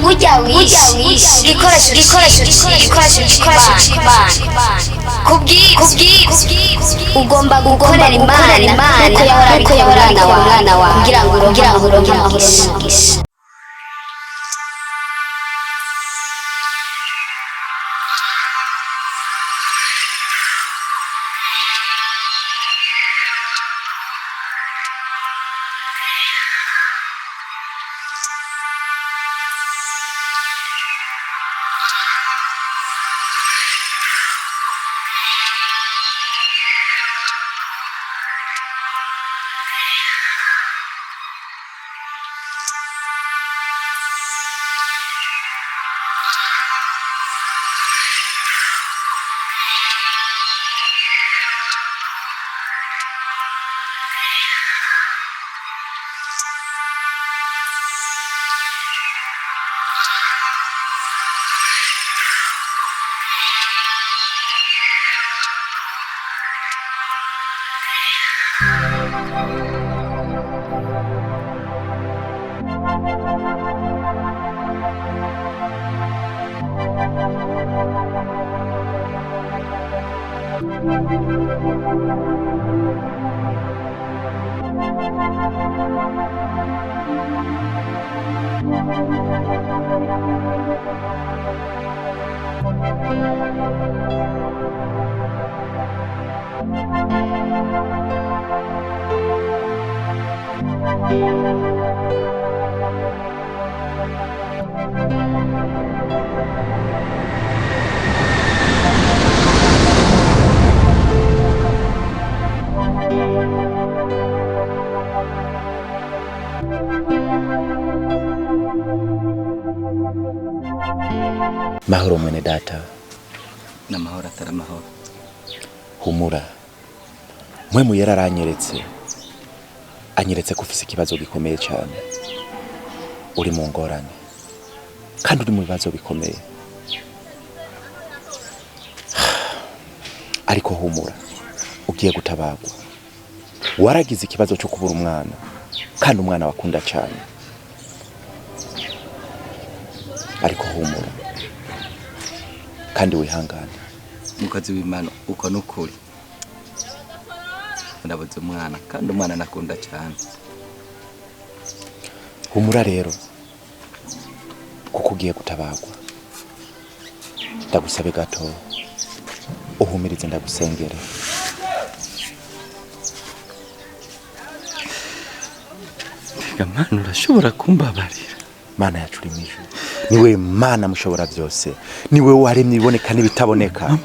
Ujya wishisha igikoresho cy'Imana kubw'ibyo ugomba gukorera Imana kuko yahorana umwana wawe kugira ngo uronke umugisha. Mahoro mwene data. Na mahoro atari amahoro. Humura. Mwemu yararanyeretse. Anyeretse ko ufise ikibazo gikomeye cyane. Uri mu ngorane. Kandi uri mu bibazo bikomeye. Ariko humura. Ugiye gutabagwa. Waragize ikibazo cyo kubura umwana. Kandi umwana wakunda cyane. Ariko humura. Kandi wihangane. Mukazi w'Imana uko nukuri. Ndabuze umwana kandi umwana nakunda cyane. Humura rero. Kuko ugiye gutabagwa. Ndagusabe gato. Uhumirize ndagusengere. Mana urashobora kumbabarira. Mana yacu uri mwijuru. Niwe Mana mushobora byose. Niwe waremye iboneka n'ibitaboneka.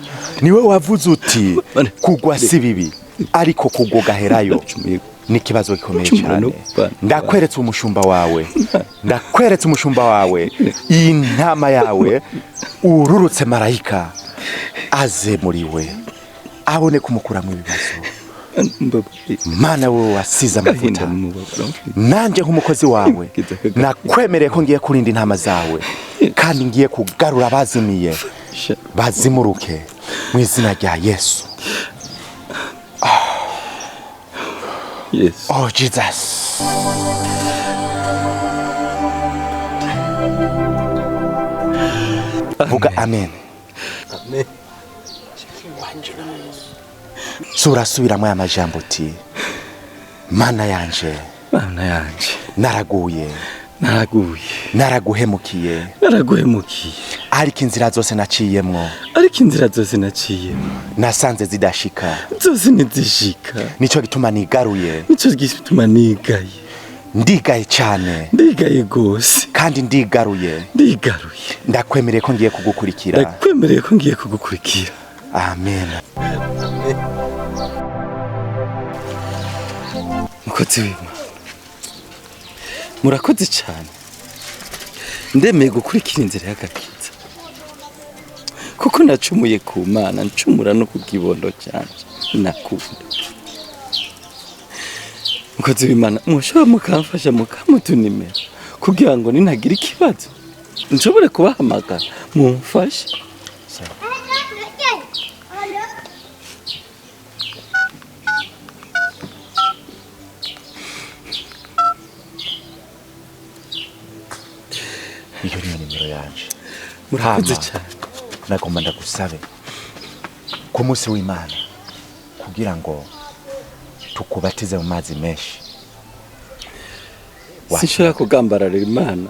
Niwe wavuze uti kugwa si bibi ariko kugoga herayo n'ikibazo gikomeye cyane. Ndakweretse umushumba wawe. Ndakweretse umushumba wawe. Iyi ntama yawe ururutse marayika aze muri we. Abone kumukura mu bibazo. Mana wowe wasize amavuta. Nanje nk'umukozi wawe nakwemereye ko ngiye kurinda intama zawe kandi ngiye kugarura abazimiye bazimuruke mu izina rya Yesu. Yes. Oh Jesus. Vuga amen. Amen. Surasubiramo aya majambo uti Mana yanje naraguye naraguhemukiye ariko inzira zose naciyemwo nasanze zidashika zose nizishika nico gituma nigaruye ndigaye cyane gose kandi ndigaruye ndakwemereye ko ngiye kugukurikira amen. Mukozi w'Imana murakoze cyane ndemeye gukurikira inzira y'agakiza kuko nacumuye ku Mana ncumura no kugibondo cyanje nakunda. Mukozi w'Imana mushobora mukamfasha mukamutunimera kugira ngo ninagira ikibazo nshobore kubahamagara mumfashe. iyo niyo nimero yanje. Murakoze cyane. Nagomba ndagusabe ku munsi w'Imana kugira ngo tukubatize mu mazi menshi. Sinshobora kugambararira Imana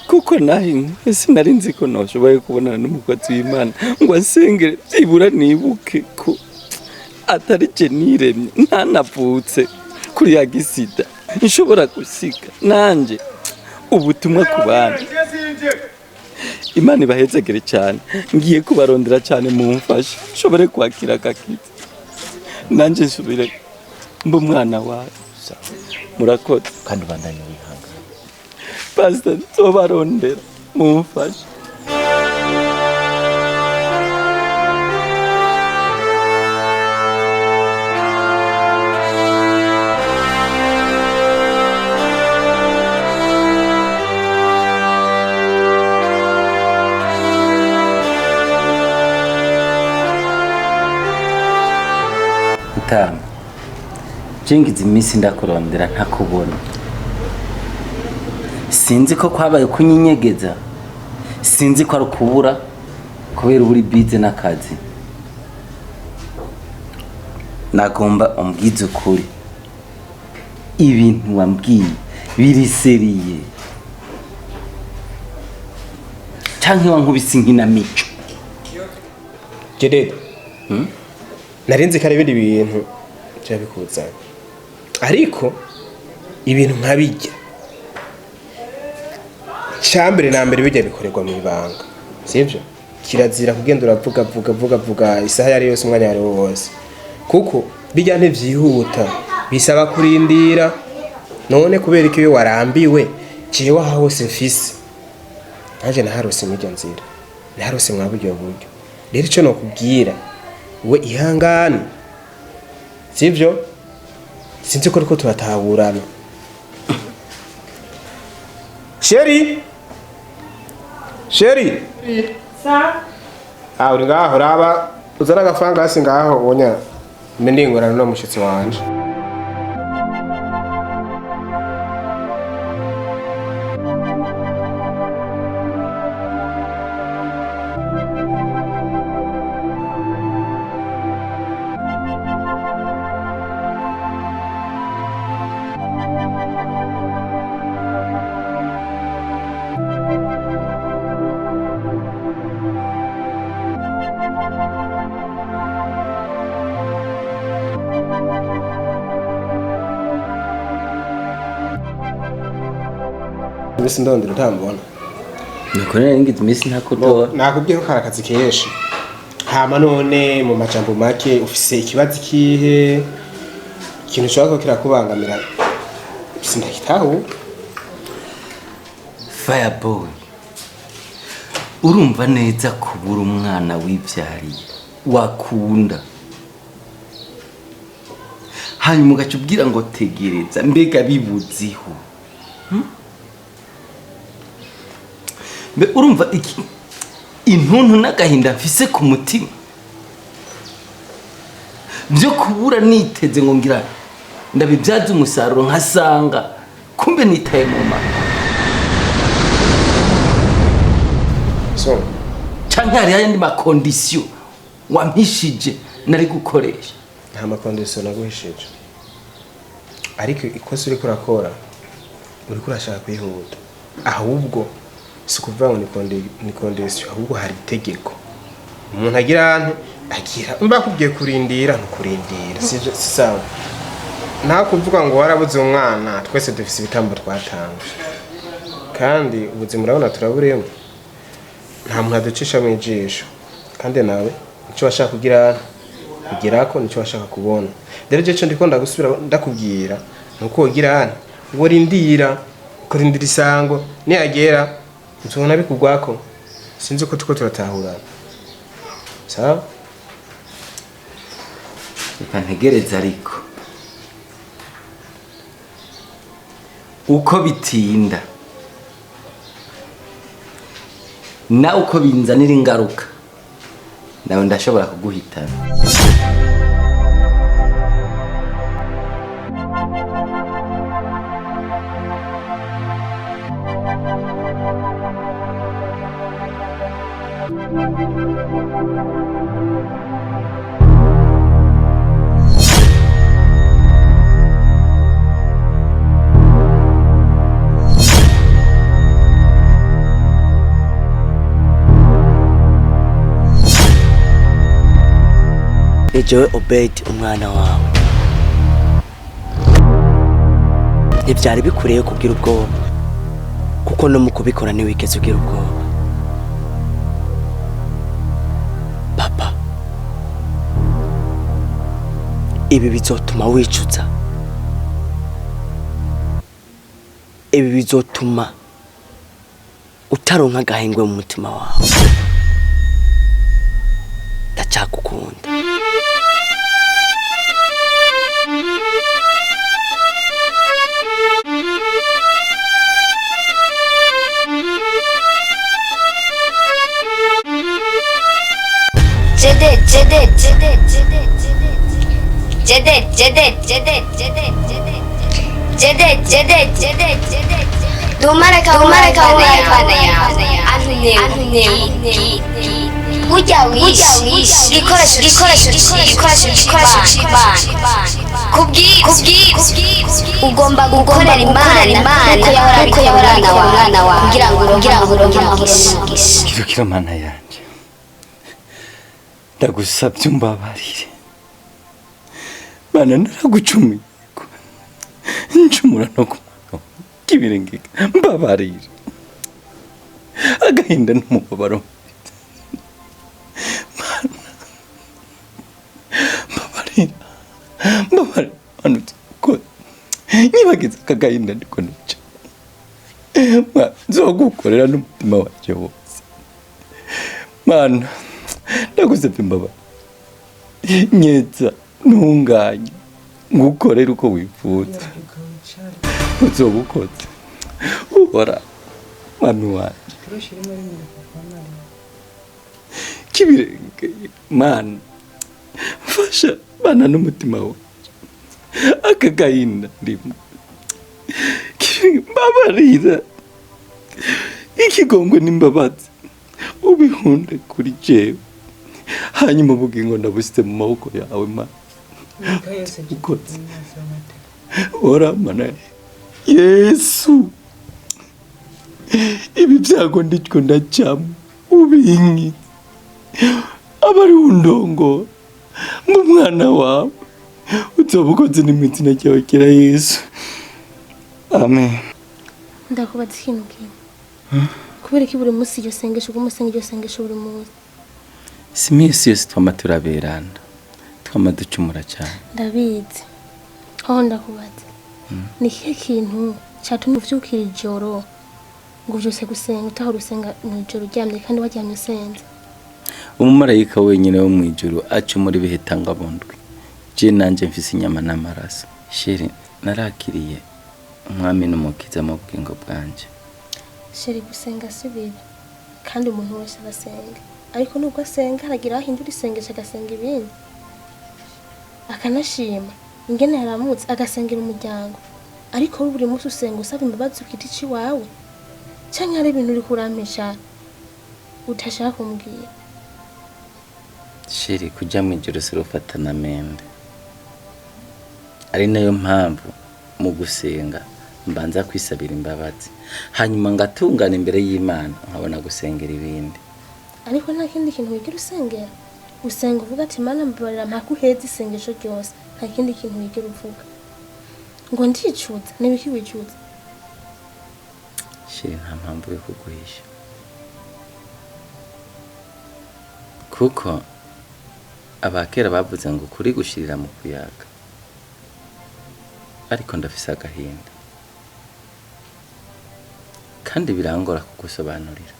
kuko nahi sinari nzi ko noshoboye kubonana n'umukozi w'Imana ngo asengere byibura nibuke ko atari je niremye ntanavutse kuri ya gisida nshobora gusiga nanje ubutumwa ku bana. Imana ibahezegere cyane, ngiye kubarondera cyane mumfashe nshobore kwakira gakiza nanje nsubire mba umwana wawe. Murakoze kandi ubandanye wihangana. Pastor nzobarondera mumfashe. Tama jengize iminsi ndakurondera ntakubona, sinzi ko kwabaye kunyinyegeza, sinzi ko ari ukubura kubera uri bize n'akazi. Nagomba umbwize ukuri, ibintu wambwiye biriseriye canke wankubise inkinamico? Jeredo narinzi ko ari ibindi bintu byabikuzanye, ariko ibintu nkabijya cyambere na mbere bijya bikorerwa mu ibanga, sivyo? Kirazira kugenda uravuga isaha yari yose umwanya yari wose, kuko bijya ntivyihuta bisaba kurindira. None kubera ko iyo warambiwe jewe aha hose mfise naje naharose mujya nzira, naharose mwaburyo buryo. Rero ico nokubwira we ihangane, sivyo? Sinzi ko riko turataburana. Sheri uri ngaho raba uzana agafangasi ngaho ubonya ndingorana no mushitsi wanje. Mbese ndondera utambona. Nakorera ngize imisi ntakutora. Nakubwiye ko karakazi kenshi. Hama none mu majambo make ufise ikibazo kihe? Ikintu ushaka ko kirakubangamira. Sindakitaho. Fireboy. Urumva neza kubura umwana wivyariye wakunda. Hanyuma ugacubwira ngo tegereza mbega bibuziho. Mbe urumva iki intuntu n'agahinda mfise ku mutima byo kubura niteze ngo ngira ndabibyaza umusaruro nkasanga kumbe nitaye mu mama. So canke hari ayandi makondisiyo wampishije nari gukoresha? nta makondisiyo naguhishije, ariko ikosa uriko urakora uriko urashaka kwihuta, ahubwo si kuvuga ngo ni kondisiyo, ahubwo hari itegeko umuntu agira mba kubwiye kurindira ntukurindira, si sawa. Nta kuvuga ngo warabuze umwana, twese dufise ibitambo twatanga kandi ubuzima urabona turaburemo, nta muntu aducisha mu ijisho, kandi nawe icyo washaka kugira ko nicyo washaka kubona. Rero cyo ndiko ndagusubira ndakubwira nuko wogira ngo rindira kurindira isango niyagera ntubona bikugwako. Sinzi ko tuko turatahura, sawa? Reka ntegereza, ariko uko bitinda nawe uko binzanira ingaruka nawe ndashobora kuguhitana. Ejowe Obed umwana wawe ntibyari bikureye kugira ubwoba kuko no mu kubikora ntiwigeze ugira ubwoba. Papa, ibi bizotuma wicuza, ibi bizotuma utaronka agahengwe mu mutima wawe. Ndacakukunda. Ujya wish gikoresho cy'Imana kubw'ibyo ugomba gukorera Imana kuko yahorana umwana wawe kugira ngo uronke umugisha. Kirukira Mana yanjye, ndagusabye umbabarire Mana, naragucumuye ncumura no kibirenge, mbabarire agahinda n'umubabaro mbabarira ko nyibagiza akagahinda ndiko nica nzogukorera n'umutima wanje wose. Mana, ndagusabye imbabazi, nyeza ntunganye ngukorera uko wifuza, uzobukoze uhora mami wanje kibirenge. Mana, mfasha bana n'umutima wanje akagahinda ndimo, mbabarira ikigongwe n'imbabazi ubihunde kuri jewe, hanyuma ubugingo ndabusize mu maboko yawe Mana. Ukoze ora Mana Yesu, ibi byago ndicyo ndacamo ubinki abari undongo mu mwana wawe, uzobukoze n'iminsi cyawe kira Yesu, amen. Ndakubaza ikintu kimwe, kubera iki buri munsi iryo sengesho buri munsi? Si minsi yose twama turaberana, twama ducumura cyane. Ndabizi. Aho ndakubaza, ni ikihe kintu cyatumye uvyukira ijoro ngo uvyuse gusenga utahora usenga mu ijoro uryamye kandi waryamye usenze? Umumarayika wenyine wo mu ijuru acumura ibihitanga bondwe, je nanje mfise inyama n'amaraso. Sheri, narakiriye umwami n'umukiza mu bugingo bwanje. Sheri, gusenga si bibi kandi umuntu wese arasenga, ariko nubwo asenga haragira ahindura isengesho agasenga ibindi, akanashima ingene yaramutse agasengera umuryango. Ariko buri munsi usenga usaba imbabazi ukiti ci wawe, canke hari ibintu uri kurampisha utashaka kumbwira? Sheri, kujya mu ijuru sirufatana mende, ari nayo mpamvu mu gusenga mbanza kwisabira imbabazi, hanyuma ngatungana imbere y'Imana nkabona gusengera ibindi. Ariko nta kindi kintu wigira usengera? Usenga uvuga ati Mana mbabarira mpakuheza isengesho ryose, nta kindi kintu wigira uvuga ngo ndicuza? Nibiki wicuza? Sheri, nta mpamvu yo kuguhisha, kuko abakera bavuze ngo kuri gushirira mu kuyaga, ariko ndafise agahinda kandi birangora kugusobanurira,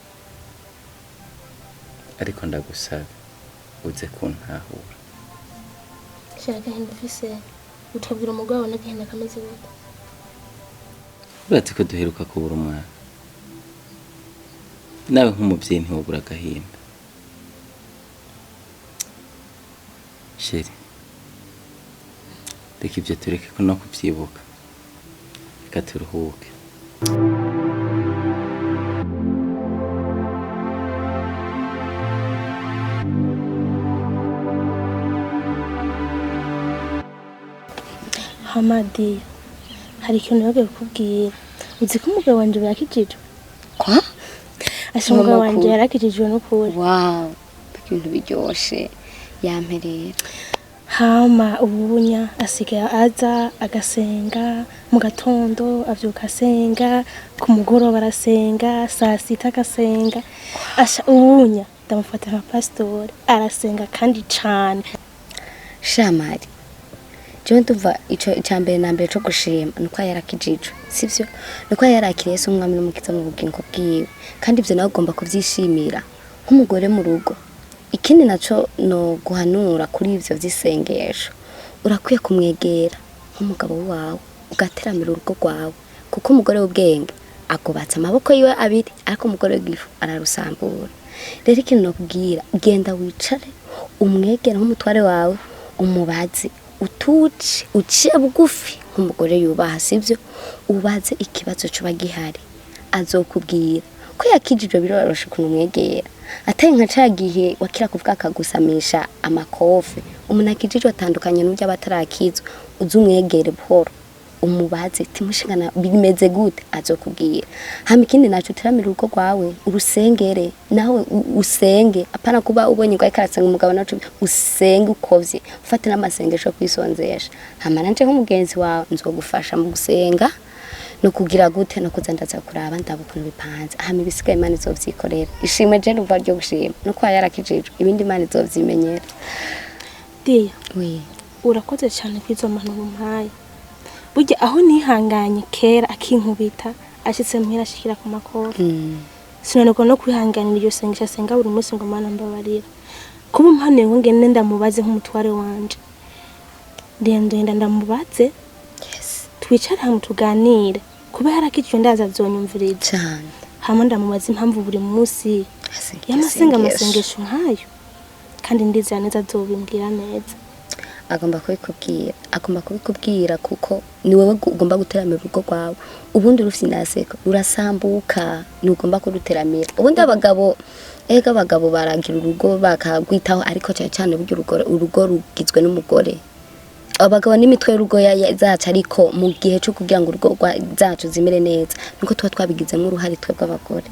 ariko ndagusabe uze kuntahura. Shaka agahinda ufise utubwira umugabo wawe n'agahinda kameze gute? Uretse ko duheruka kubura umwana, nawe nk'umubyeyi ntiwubura agahinda sheri reka ibyo tureke ko no kubyibuka reka turuhuke Hamadi hari ikintu yoge kukubwira uzi ko umugabo wanje yarakijijwe kwa umugabo wanje yarakijijwe n'ukuri wow ibintu biryoshe yamperera hama ubunya asigaye aza agasenga mu gatondo avyuka asenga ku mugoroba arasenga saa sita agasenga asha ubunya ndamufata nka pastor arasenga kandi cane shamari je ndumva ico cyambere nambere cyo gushima nuko yarakijijwe sivyo nuko yarakiriye se umwami n'umukiza mu bugingo bwiwe kandi ivyo nawe ugomba kuvyishimira nk'umugore mu rugo ikindi naco no guhanura kuri ivyo vy'isengesho urakwiye kumwegera nk'umugabo wawe ugateramira urugo rwawe kuko umugore w'ubwenge agobatsa amaboko yiwe abiri ariko umugore w'igifu ararusambura rero ikintu no kubwira genda wicare umwegera nk'umutware wawe umubazi utuci uciye bugufi nk'umugore yubaha sivyo ubaze ikibazo cyo bagihari azokubwira ko yakijijwe biroroshe kumwegera atari nka cagihe wakira kuvuga akagusamisha amakofe umuntu akijijwe atandukanye n'ubyo abatarakizwa uzumwegere buhoro umubaze timushingana bimeze gute azokubwira hama ikindi naco teramira urugo rwawe urusengere nawe usenge apana kuba ubonye kwa ikarasenga umugabo naco usenge ukovye ufate n'amasengesho kwisonzesha hama nanje nk'umugenzi wawe nzogufasha mu gusenga no kugira gute no kuzandaza kuraba ndabukuntu bipanze hama ibisigaye Imana izovyikorera ishimwe je ruva ryo gushima no kwa yarakijijwe ibindi Imana izovyimenyera Dia oui urakoze cyane kwizo manuru mpaye burya aho nihanganye kera akinkubita ashitse muhira ashikira ku makoro sinanoko no kwihanganira iryo sengesha senga buri munsi ngo Mana mbabarira kuba mpane ngo ngende ndamubaze nk'umutware wanje ndenda ndamubaze yes twicare hamwe tuganire kuba yarakijwe ndaza zonyumviriza cyane hamwe ndamubaza impamvu buri munsi yamasenga amasengesho nkayo kandi ndizera neza azobimbwira neza agomba kubikubwira kuko ni wowe ugomba guteramira urugo rwawe ubundi rufite naseko urasambuka ni ugomba kuruteramira ubundi abagabo baragira urugo bakagwitaho ariko cyane buryo urugo rugizwe n'umugore abagabo n'imitwe y'urugo zacu ariko mu gihe cyo kugira ngo urugo zacu zimere neza niko tuba twabigizemo uruhare twebwe abagore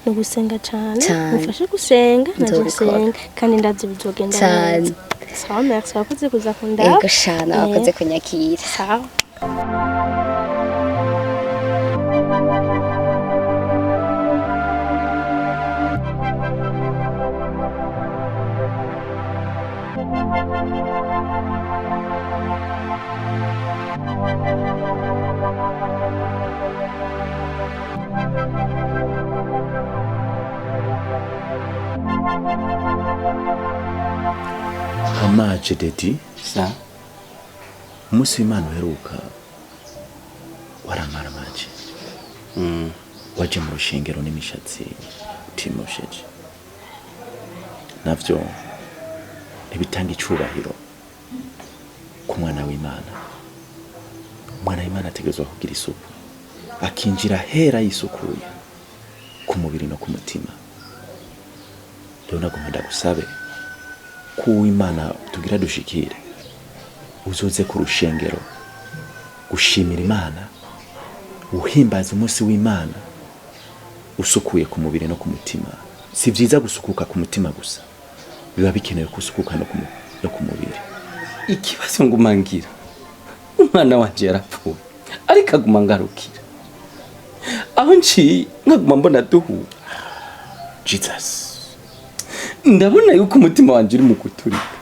no gusenga cyane mufashe gusenga naje gusenga kandi ndazi bizogenda neza sawa merci wakoze kuza kunda ego shana wakoze kunyakira sawa amaje dedi sa umunsi w'Imana uheruka waramara amaje waje mu rushengero n'imishatsi utimosheje navyo ntibitanga icubahiro ku mwana w'Imana umwana w'Imana ategerezwa kugira isuku akinjira hera yisukuye ku mubiri no ku mutima rero nagomba ndagusabe ku Imana tugira dushikire uzoze ku rushengero gushimira Imana uhimbaza umunsi w'Imana usukuye ku mubiri no ku mutima si vyiza gusukuka ku mutima gusa biba bikenewe kusukuka no ku mubiri ikibazo ngumangira umwana wanje yarapfuye ariko aguma ngarukira aho nciye nkaguma mbona duhura Jesus ndabona yuko umutima wanje uri mu guturika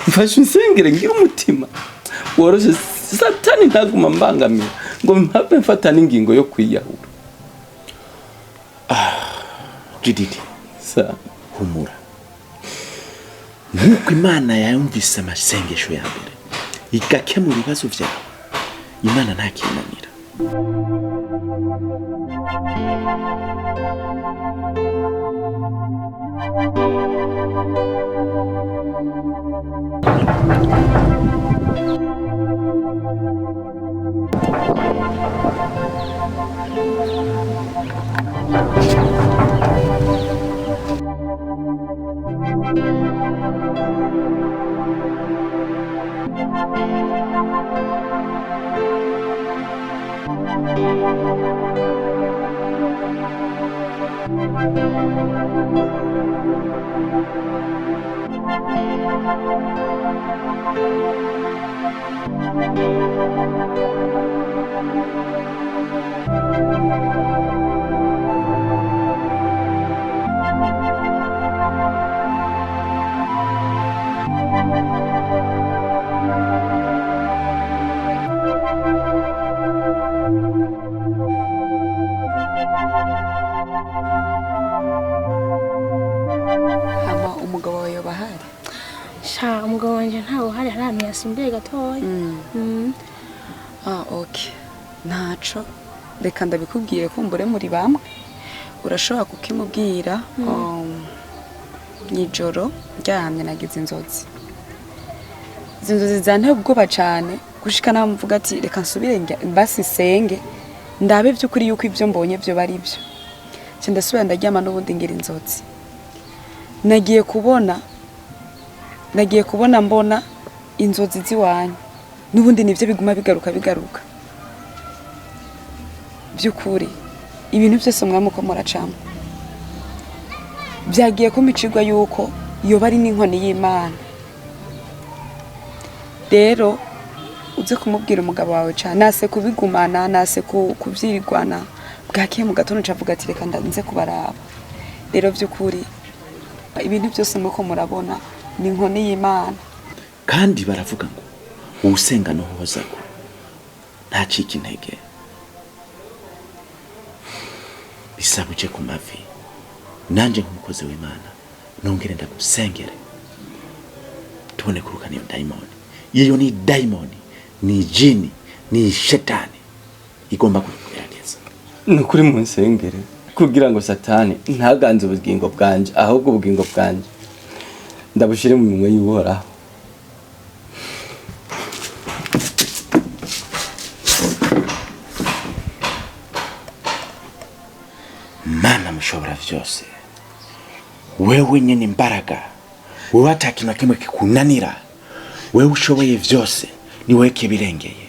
mfashe insengere ngira umutima woroshe satani ntaguma mbangamira ngo mpape mfata n'ingingo yo kwiyahura Jididi sa humura nuko Imana yumvise amasengesho ya mbere igakemura ibibazo vyawe Imana ntakinanira Hama umugabo wawe bahari? Sha umugabo wanje ntawe hari ahantu yasimbiye gatoya. Okay. Ntaco. Reka ndabikubwiye kumbure muri bamwe. Urashobora kukimubwira nijoro ryamye nagize inzozi. Inzozi zanteye ubwoba cyane gushika namuvuga ati reka nsubire basi senge ndabe by'ukuri yuko ibyo mbonye byo bari byo. Ndasubira ndaryama n'ubundi ngira inzozi. Nagiye kubona mbona inzozi ziwanyu n'ubundi nivyo biguma bigaruka by'ukuri ibintu byose mwamuko muracamo byagiye kumicirwa yuko iyo bari n'inkoni y'Imana. Rero uze kumubwira umugabo wawe cyane nase kubigumana nase kuvyirigwana bwakiye mu gatondo cavuga ati reka ndanze kubaraba. Rero by'ukuri ibintu byose muko murabona ni inkoni y'Imana. Kandi baravuga ngo usenga no hozako ntacika intege. Bisabuje ku mavi nanje nk'umukozi w'Imana nongere ndagusengere tubone kurukana iyo daimoni. Iyo ni daimoni, ni jini, ni shetani igomba kugerageza. Nukuri mu nsengere kugira ngo satani ntaganze ubugingo bwanje, ahubwo ubugingo bwanje ndabushire mu minwe y'Uhoraho. Mana mushobora vyose, wewe nyene imbaraga, wewe atakintu kimwe kikunanira, wewe ushoboye vyose, ni wewe kibirengeye,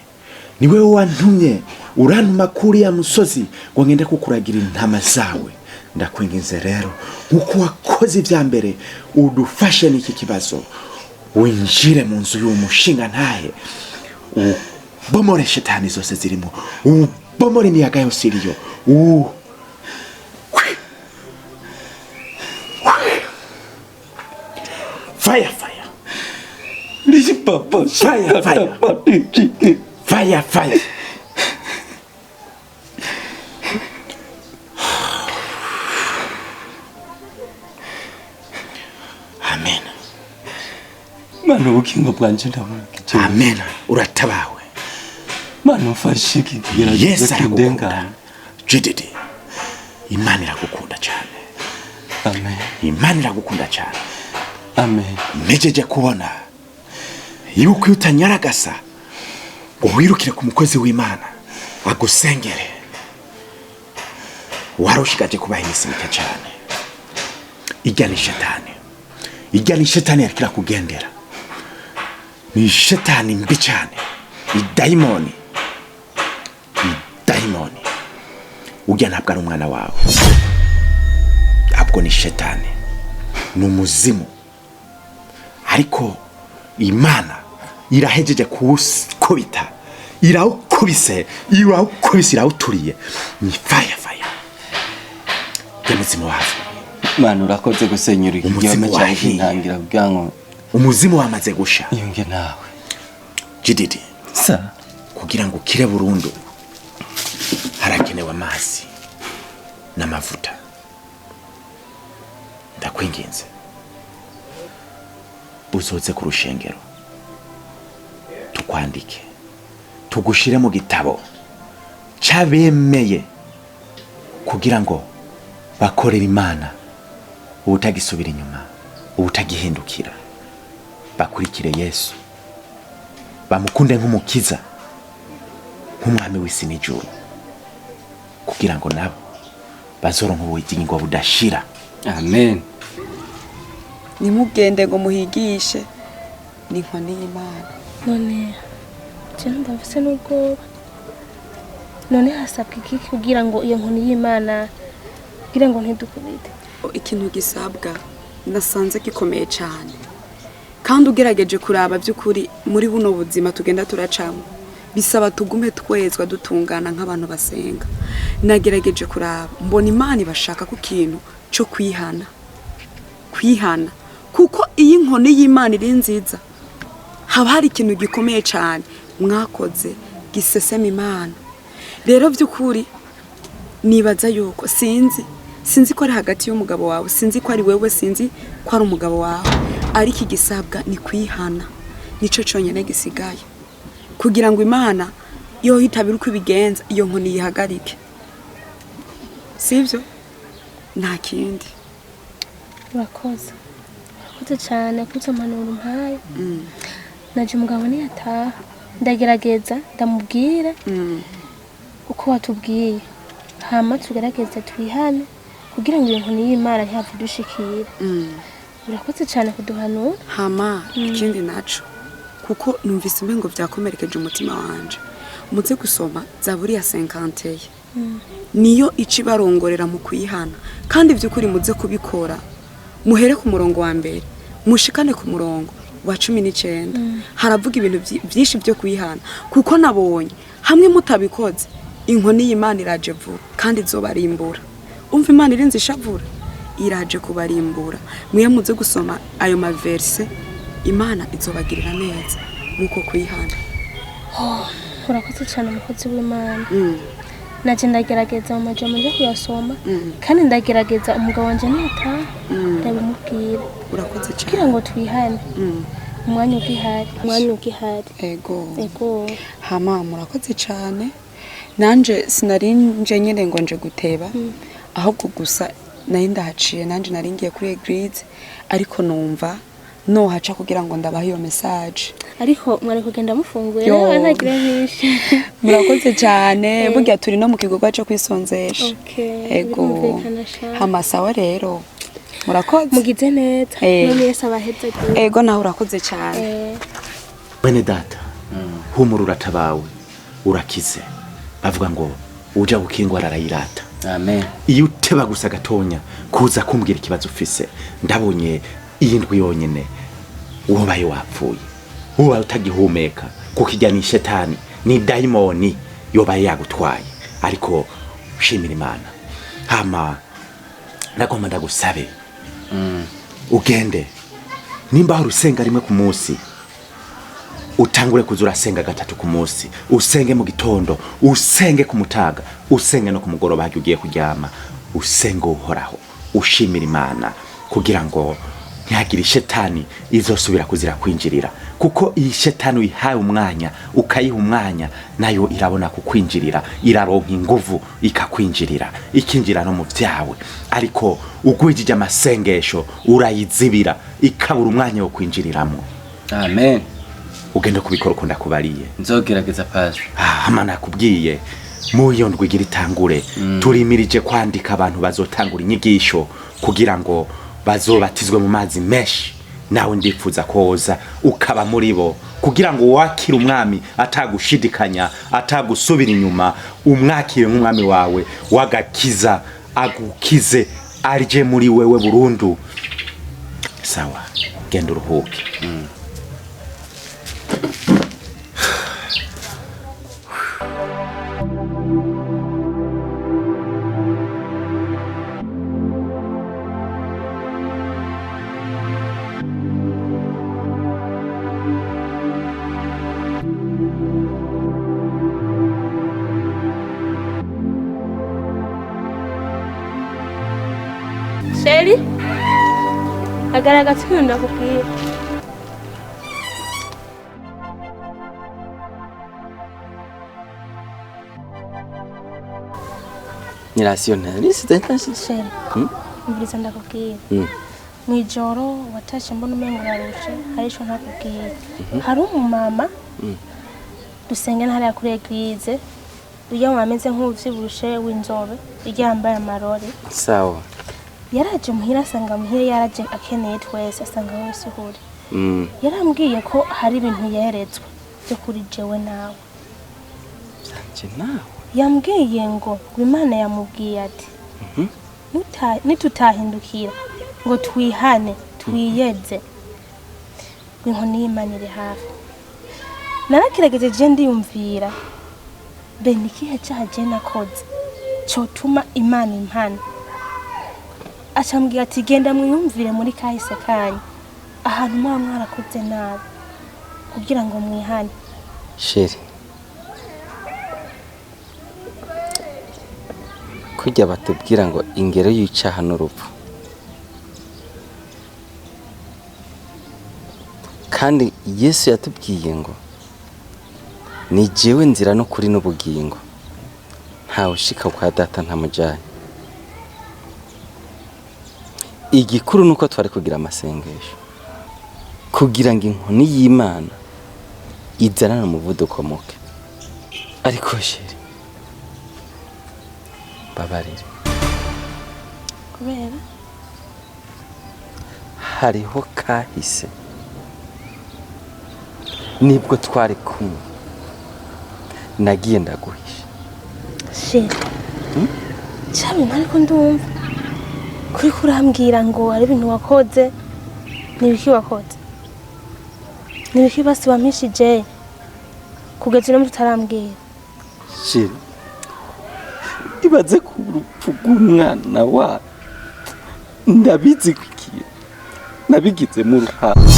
ni wewe wantumye urantuma kuri ya musozi ngo ngende kukuragira intama zawe. Ndakwinginze rero uko wakoze ivya mbere udufashe n'iki kibazo, winjire mu nzu y'umushinga ntahe, ubomore shetani zose zirimo, ubomore imiyaga yose iriyo, fire. Lisi papa, Fire. Amen. Mana ubugingo bwanje ndabukiye. Amen. Uratabawe. Mana ufashe iki kugira Yes, ndengana. Jididi. Imana iragukunda cyane. Amen. Imana iragukunda cyane. Amen. Nejeje kubona yuko utanyaragasa uhirukire ku mukozi w'Imana agusengere. Warushigaje kubaha imisimike cyane. Ijya ni shetani yakira kugendera. Ni shetani mbi cyane. Idaimoni. Ujya ntabwo ari umwana wawe. Abwo ni shetani. Ni umuzimu. Ariko Imana irahejeje kubita. Irawukubise irawuturiye. Ni fire. Umuzimu wawe. Mana urakoze gusenyura igihome cyawe kintangira bwango. Umuzimu wamaze gusha. Yunge nawe. Jididi. Sa kugira ngo ukire burundu harakenewe amazi n'amavuta. Ndakwinginze usoze ku rushengero tukwandike tugushire mu gitabo cyabemeye kugira ngo bakorere Imana ubutagisubira inyuma ubutagihindukira bakurikire Yesu bamukunde nk'umukiza nk'umwami w'isi n'ijuru kugira ngo nabo bazoronka ubugingo budashira. Amen. nimugende ngo muhigishe ni inkoni y'Imana. none je ndafise n'ubwoba none hasabwa iki kugira ngo iyo nkoni y'Imana kugira ngo ntidukubite? Ikintu gisabwa nasanze gikomeye cyane kandi ugerageje kuraba by'ukuri muri buno buzima tugenda turacamo bisaba tugume twezwa dutungana nk'abantu basenga. Nagerageje kuraba mbona Imana ibashaka ku kintu cyo kwihana kuko iyi nkoni y'Imana iri nziza haba hari ikintu gikomeye cyane mwakoze gisesema Imana. Rero by'ukuri nibaza yuko sinzi ko ari hagati y'umugabo wawe, sinzi ko ari wewe, sinzi ko ari umugabo wawe, ariko igisabwa ni kwihana. Nico cyonyine gisigaye kugira ngo Imana yo hitabira uko ibigenza iyo nkoni yihagarike, sivyo? Nta kindi. Urakoze cyane kuzo manura mpaye. Naje umugabo niyataha ndagerageza ndamubwira uko watubwiye hama tugerageza twihane kugira ngo iyo nkoni y'Imana ntihave dushikira. Urakoze cyane kuduhanura. Hama ikindi naco kuko numvise mbengo byakomerekeje umutima wanje muze gusoma Zaburi ya 50 niyo ikibarongorera mu kwihana kandi by'ukuri muze kubikora muhere ku murongo wa mbere mushikane ku murongo wa 19 haravuga ibintu byinshi byo kwihana kuko nabonye hamwe mutabikoze inkoni y'Imana iraje vuba kandi izobarimbura. Umva Imana irinzi ishavura iraje kubarimbura. Mwe muze gusoma ayo maverse Imana izobagirira neza nuko kwihana. Urakoze cyane umukozi w'Imana. Naje ndagerageza mu majambo nje kuyasoma kandi ndagerageza umugabo wanje niyataha ndabimubwira. Urakoze cyane kugira ngo twihane. Umwanya ugihari. Ego. Hama murakoze cyane. Nanje sinarinje nyene ngo nje guteba ahubwo gusa nari ndahaciye nanje naringiye kuri eglise ariko numva no haca kugira ngo ndabaha iyo message ariko mwari kugenda mufunguye ntagira byinshi. Murakoze cyane burya turi no mu kigogwa cyo kwisonzesha. Ego hama sawa rero murakoze mugize neza none Yesu abahetse. Ego naho urakoze cyane. Bene data humura uratabawe urakize avuga ngo uja gukingwa arayirata. Amen. Iyo uteba gusa gatonya kuza kumbwira ikibazo ufise ndabonye iyi ndwi yonyene wobaye wapfuye wobaye utagihumeka kukijya ni shetani ni daimoni yobaye yagutwaye ariko ushimira Imana. Hama nagomba ndagusabe ugende nimba urusenga rimwe ku munsi utangure kuzura senga gatatu ku munsi usenge mu gitondo usenge ku mutaga usenge no ku mugoroba hajye ugiye kuryama usenge uhoraho ushimira Imana kugira ngo ntihagire shetani izosubira kuzira kwinjirira kuko iyi shetani uyihaye umwanya ukayiha umwanya nayo irabona kukwinjirira iraronka inguvu ikakwinjirira ikinjira no mu vyawe ariko ugwijije amasengesho urayizibira ikabura umwanya wo kwinjiriramo. Amen. Ugenda kubikora ukunda kubariye nzogerageza pastor. Hama nakubwiye mu iyo ndwigira itangure turimirije kwandika abantu bazotangura inyigisho kugira ngo bazobatizwe mu mazi menshi nawe ndifuza koza ukaba muri bo kugira ngo wakire umwami atagushidikanya atagusubira inyuma umwakire nk'umwami wawe wagakiza agukize arije muri wewe burundu. Sawa genda uruhuke. Sheri agaragaza ibintu ndakubwira. ni rationaliste sheri umviriza ndakubwira mwijoro watashe mbona umengo urarushe hari ico ntakubwira hari umumama dusengana hariya kuri eglise ujya mu ameze nk'uvyibushe w'inzobe yambaye amarori sawa yaraje muhira asanga muhira yaraje akeneye twese asanga wese uhuri yarambwiye ko hari ibintu yeretswe byo kuri jewe nawe sanje nawe yambwiye ngo Imana yamubwiye ati nitutahindukira ngo twihane twiyeze inkoni y'Imana iri hafi narakirageje je ndiyumvira be nikihe cyaje nakoze cyotuma Imana impana acambwira ati genda mwiyumvire muri kahise kanyu ahantu mwa mwarakoze nabi kugira ngo mwihane sheri kujya batubwira ngo ingero y'icyaha n'urupfu kandi Yesu yatubwiye ngo ni jewe nzira no kuri n'ubugingo ntawe ushika kwa data ntamujanye igikuru nuko twari kugira amasengesho kugira ngo inkoni y'Imana izanana umuvuduko muke ariko sheri babarire kubera hariho kahise nibwo twari kumwe nagiye ndaguhisha sheri cyabe ariko ndumva kuri kurambwira ngo ari ibintu wakoze nibiki wakoze nibiki basi wampishije kugeza no mutarambwira sheri ibaze ku rupfu rw'umwana wa ndabizi kukiye nabigize mu ruhande